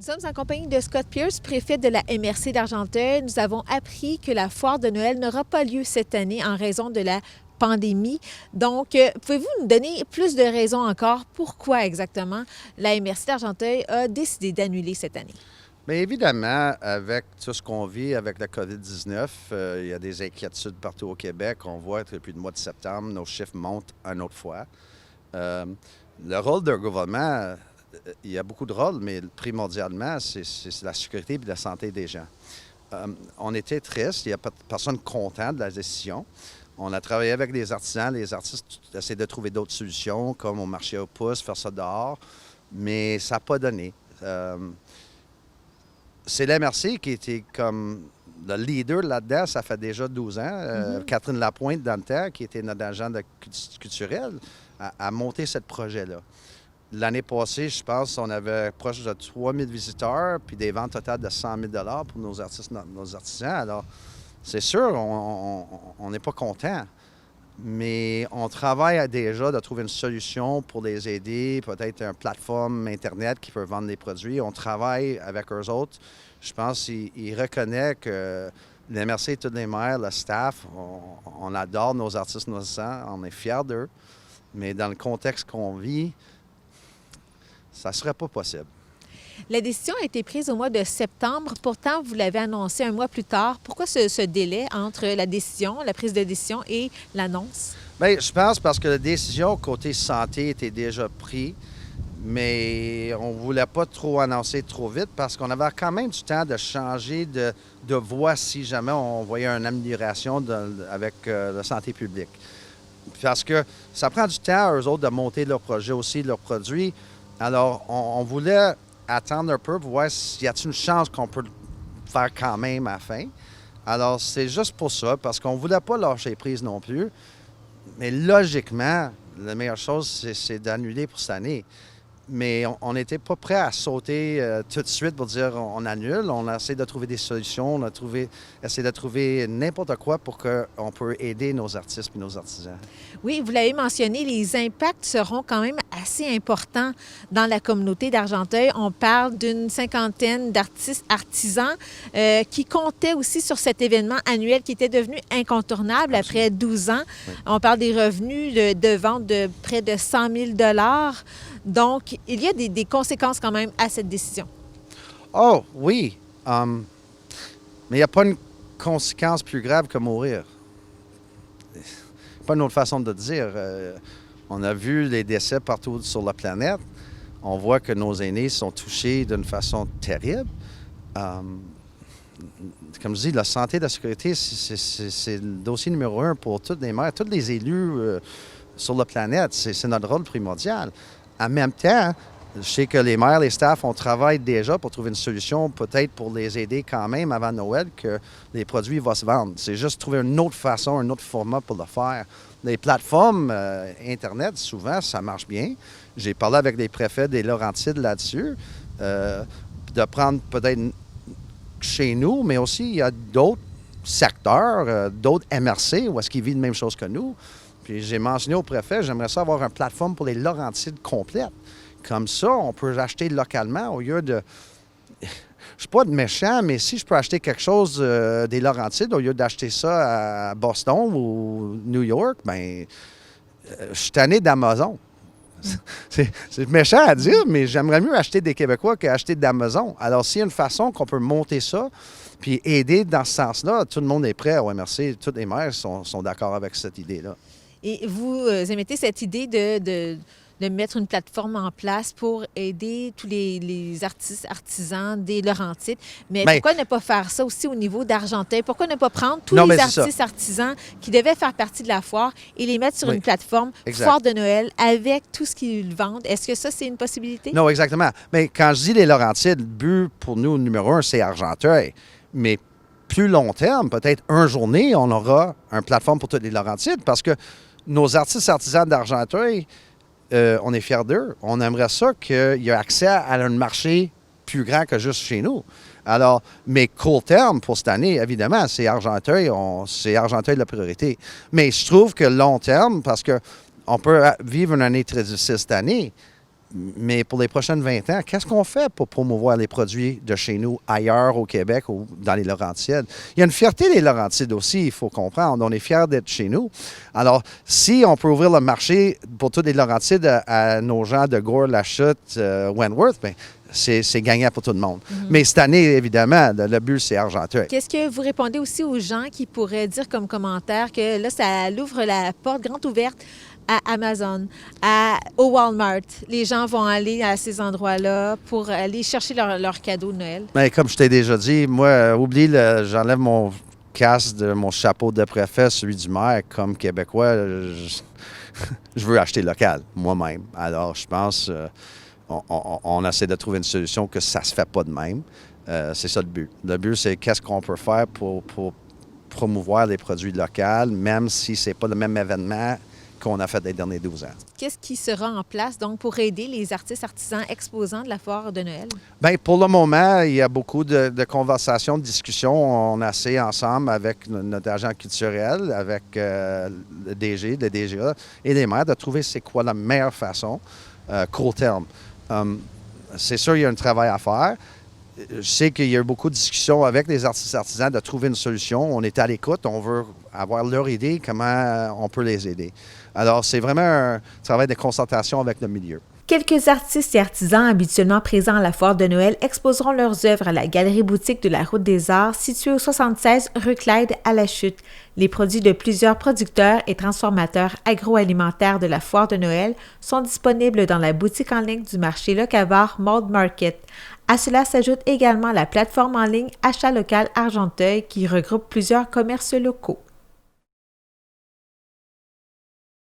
Nous sommes en compagnie de Scott Pierce, préfet de la MRC d'Argenteuil. Nous avons appris que la foire de Noël n'aura pas lieu cette année en raison de la pandémie. Donc, pouvez-vous nous donner plus de raisons encore pourquoi exactement la MRC d'Argenteuil a décidé d'annuler cette année? Bien évidemment, avec tout ce qu'on vit avec la COVID-19, il y a des inquiétudes partout au Québec. On voit que depuis le mois de septembre, nos chiffres montent une autre fois. Le rôle d'un gouvernement, il y a beaucoup de rôles, mais primordialement, c'est la sécurité et la santé des gens. On était tristes, il n'y a personne content de la décision. On a travaillé avec les artisans, les artistes essaient de trouver d'autres solutions, comme au marché aux pouces, faire ça dehors, mais ça n'a pas donné. C'est l'MRC qui était comme le leader là-dedans, ça fait déjà 12 ans. Catherine Lapointe, dans le temps, qui était notre agent culturel, a monté ce projet-là. L'année passée, je pense, on avait proche de 3000 visiteurs, puis des ventes totales de 100 000 $ pour nos artistes, nos artisans. Alors, c'est sûr, on n'est pas content, mais on travaille déjà de trouver une solution pour les aider, peut-être une plateforme Internet qui peut vendre des produits. On travaille avec eux autres. Je pense qu'ils reconnaissent que les MRC, tous les maires, le staff, on adore nos artistes, nos artisans, on est fiers d'eux, mais dans le contexte qu'on vit, ça ne serait pas possible. La décision a été prise au mois de septembre. Pourtant, vous l'avez annoncé un mois plus tard. Pourquoi ce délai entre la décision, la prise de décision et l'annonce? Bien, je pense parce que la décision côté santé était déjà prise, mais on ne voulait pas trop annoncer trop vite parce qu'on avait quand même du temps de changer de voie si jamais on voyait une amélioration avec la santé publique. Parce que ça prend du temps à eux autres de monter leur projet aussi, leurs produits. Alors, on voulait attendre un peu pour voir s'il y a une chance qu'on peut le faire quand même à la fin. Alors, c'est juste pour ça, parce qu'on ne voulait pas lâcher prise non plus. Mais logiquement, la meilleure chose, c'est d'annuler pour cette année. Mais on n'était pas prêt à sauter tout de suite pour dire on annule. On a essayé de trouver des solutions, on a essayé de trouver n'importe quoi pour qu'on puisse aider nos artistes et nos artisans. Oui, vous l'avez mentionné, les impacts seront quand même assez importants dans la communauté d'Argenteuil. On parle d'une cinquantaine d'artistes artisans qui comptaient aussi sur cet événement annuel qui était devenu incontournable après 12 ans. Oui. On parle des revenus de vente de près de 100 000 $. Donc, il y a des conséquences quand même à cette décision. Oh, oui. Mais il n'y a pas une conséquence plus grave que mourir. Pas une autre façon de dire. On a vu les décès partout sur la planète. On voit que nos aînés sont touchés d'une façon terrible. Comme je dis, la santé et la sécurité, c'est le dossier numéro 1 pour toutes les maires, tous les élus sur la planète. C'est notre rôle primordial. En même temps, je sais que les maires, les staffs, on travaille déjà pour trouver une solution, peut-être pour les aider quand même avant Noël, que les produits vont se vendre. C'est juste trouver une autre façon, un autre format pour le faire. Les plateformes Internet, souvent, ça marche bien. J'ai parlé avec les préfets des Laurentides là-dessus, de prendre peut-être chez nous, mais aussi il y a d'autres secteurs, d'autres MRC, où est-ce qu'ils vivent la même chose que nous. Puis j'ai mentionné au préfet, j'aimerais ça avoir une plateforme pour les Laurentides complète. Comme ça, on peut acheter localement au lieu de... Je ne suis pas de méchant, mais si je peux acheter quelque chose des Laurentides au lieu d'acheter ça à Boston ou New York, bien, je suis tanné d'Amazon. C'est méchant à dire, mais j'aimerais mieux acheter des Québécois qu'acheter d'Amazon. Alors, s'il y a une façon qu'on peut monter ça, puis aider dans ce sens-là, tout le monde est prêt au MRC, tous les maires sont d'accord avec cette idée-là. Et vous émettez cette idée de mettre une plateforme en place pour aider tous les artistes, artisans des Laurentides. Mais pourquoi ne pas faire ça aussi au niveau d'Argenteuil? Pourquoi ne pas prendre tous les artistes, artisans qui devaient faire partie de la foire et les mettre sur une plateforme foire de Noël avec tout ce qu'ils vendent? Est-ce que ça, c'est une possibilité? Non, exactement. Mais quand je dis les Laurentides, le but pour nous, numéro 1, c'est Argenteuil. Mais plus long terme, peut-être une journée, on aura une plateforme pour tous les Laurentides parce que nos artistes artisans d'Argenteuil, on est fiers d'eux. On aimerait ça qu'il y ait accès à un marché plus grand que juste chez nous. Alors, mais court terme pour cette année, évidemment, c'est Argenteuil la priorité. Mais je trouve que long terme, parce qu'on peut vivre une année très difficile cette année, Mais pour les prochaines 20 ans, qu'est-ce qu'on fait pour promouvoir les produits de chez nous ailleurs au Québec ou dans les Laurentides? Il y a une fierté des Laurentides aussi, il faut comprendre. On est fiers d'être chez nous. Alors, si on peut ouvrir le marché pour tous les Laurentides à nos gens de Gore, Lachute, Wentworth, bien, c'est gagnant pour tout le monde. Mais cette année, évidemment, le but, c'est Argenteuil. Qu'est-ce que vous répondez aussi aux gens qui pourraient dire comme commentaire que là, ça ouvre la porte grande ouverte à Amazon, au Walmart? Les gens vont aller à ces endroits-là pour aller chercher leur cadeau de Noël. Bien, comme je t'ai déjà dit, moi, j'enlève mon casque de mon chapeau de préfet, celui du maire, comme Québécois, je veux acheter local, moi-même. Alors, je pense... On essaie de trouver une solution que ça ne se fait pas de même. C'est ça le but. Le but, c'est qu'est-ce qu'on peut faire pour promouvoir les produits locaux, même si ce n'est pas le même événement qu'on a fait les derniers 12 ans. Qu'est-ce qui sera en place donc pour aider les artistes artisans exposants de la foire de Noël? Bien, pour le moment, il y a beaucoup de conversations, de discussions. On essaie ensemble avec notre agent culturel, avec le DG, le DGA et les maires de trouver c'est quoi la meilleure façon court terme. C'est sûr, il y a un travail à faire. Je sais qu'il y a eu beaucoup de discussions avec les artistes artisans de trouver une solution. On est à l'écoute, on veut avoir leur idée, comment on peut les aider. Alors, c'est vraiment un travail de concertation avec le milieu. Quelques artistes et artisans habituellement présents à la foire de Noël exposeront leurs œuvres à la Galerie Boutique de la Route des Arts située au 76 rue Clyde à La Chute. Les produits de plusieurs producteurs et transformateurs agroalimentaires de la foire de Noël sont disponibles dans la boutique en ligne du marché locavore Maude Market. À cela s'ajoute également la plateforme en ligne Achat local Argenteuil qui regroupe plusieurs commerces locaux.